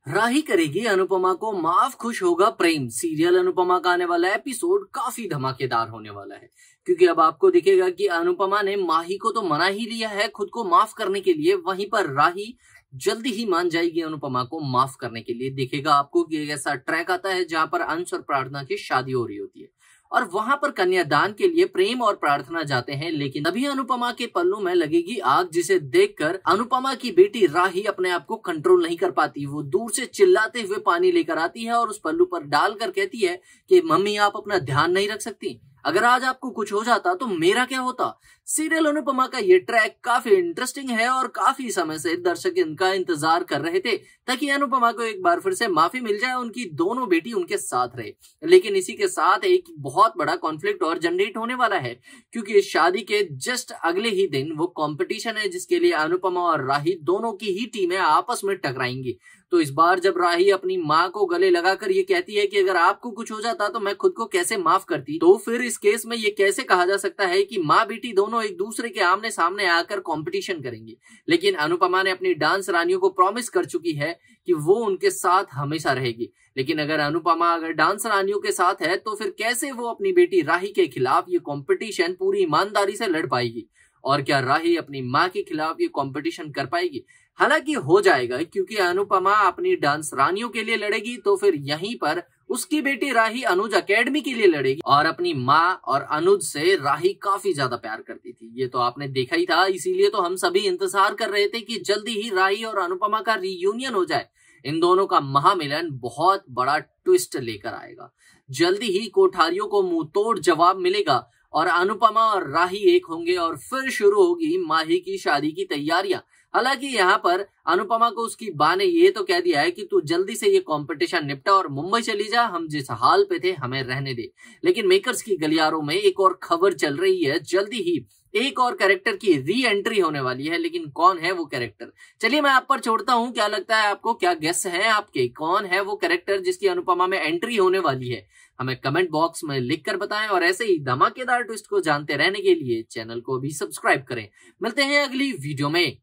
राही करेगी अनुपमा को माफ, खुश होगा प्रेम। सीरियल अनुपमा का आने वाला एपिसोड काफी धमाकेदार होने वाला है, क्योंकि अब आपको दिखेगा कि अनुपमा ने माही को तो मना ही लिया है खुद को माफ करने के लिए, वहीं पर राही जल्दी ही मान जाएगी अनुपमा को माफ करने के लिए। दिखेगा आपको कि एक ऐसा ट्रैक आता है जहां पर अंश और प्रार्थना की शादी हो रही होती है और वहां पर कन्यादान के लिए प्रेम और प्रार्थना जाते हैं, लेकिन तभी अनुपमा के पल्लू में लगेगी आग, जिसे देखकर अनुपमा की बेटी राही अपने आप को कंट्रोल नहीं कर पाती। वो दूर से चिल्लाते हुए पानी लेकर आती है और उस पल्लू पर डालकर कहती है कि मम्मी आप अपना ध्यान नहीं रख सकती, अगर आज आपको कुछ हो जाता तो मेरा क्या होता। सीरियल अनुपमा का ये ट्रैक काफी इंटरेस्टिंग है और काफी समय से दर्शक इनका इंतजार कर रहे थे ताकि अनुपमा को एक बार फिर से माफी मिल जाए, उनकी दोनों बेटी उनके साथ रहे। लेकिन इसी के साथ एक बहुत बड़ा कॉन्फ्लिक्ट और जनरेट होने वाला है, क्योंकि इस शादी के जस्ट अगले ही दिन वो कंपटीशन है जिसके लिए अनुपमा और राही दोनों की ही टीमें आपस में टकराएंगी। तो इस बार जब राही अपनी माँ को गले लगाकर ये कहती है कि अगर आपको कुछ हो जाता तो मैं खुद को कैसे माफ करती, तो फिर इस केस में ये कैसे कहा जा सकता है कि माँ बेटी दोनों एक दूसरे के आमने सामने आकर कंपटीशन करेंगी। लेकिन अनुपमा ने अपनी डांस रानियों को प्रॉमिस कर चुकी है कि वो उनके साथ हमेशा रहेगी। लेकिन अगर अनुपमा डांस रानियों के साथ है तो फिर कैसे वो अपनी बेटी राही के खिलाफ ये कंपटीशन पूरी ईमानदारी से लड़ पाएगी, और क्या राही अपनी माँ के खिलाफ ये कंपटीशन कर पाएगी। हालांकि हो जाएगा, क्योंकि अनुपमा अपनी डांस रानियों के लिए लड़ेगी तो फिर यहीं पर उसकी बेटी राही अनुज एकेडमी के लिए लड़ेगी, और अपनी माँ और अनुज से राही काफी ज्यादा प्यार करती थी, ये तो आपने देखा ही था। इसीलिए तो हम सभी इंतजार कर रहे थे कि जल्दी ही राही और अनुपमा का रीयूनियन हो जाए। इन दोनों का महामिलन बहुत बड़ा ट्विस्ट लेकर आएगा। जल्दी ही कोठारियों को मुंह तोड़ जवाब मिलेगा और अनुपमा और राही एक होंगे और फिर शुरू होगी माही की शादी की तैयारियां। हालांकि यहाँ पर अनुपमा को उसकी बा ने ये तो कह दिया है कि तू जल्दी से ये कंपटीशन निपटा और मुंबई चली जा, हम जिस हाल पे थे हमें रहने दे। लेकिन मेकर्स की गलियारों में एक और खबर चल रही है, जल्दी ही एक और कैरेक्टर की री एंट्री होने वाली है। लेकिन कौन है वो कैरेक्टर, चलिए मैं आप पर छोड़ता हूँ। क्या लगता है आपको, क्या गेस है आपके, कौन है वो कैरेक्टर जिसकी अनुपमा में एंट्री होने वाली है? हमें कमेंट बॉक्स में लिखकर बताएं और ऐसे ही धमाकेदार ट्विस्ट को जानते रहने के लिए चैनल को भी सब्सक्राइब करें। मिलते हैं अगली वीडियो में।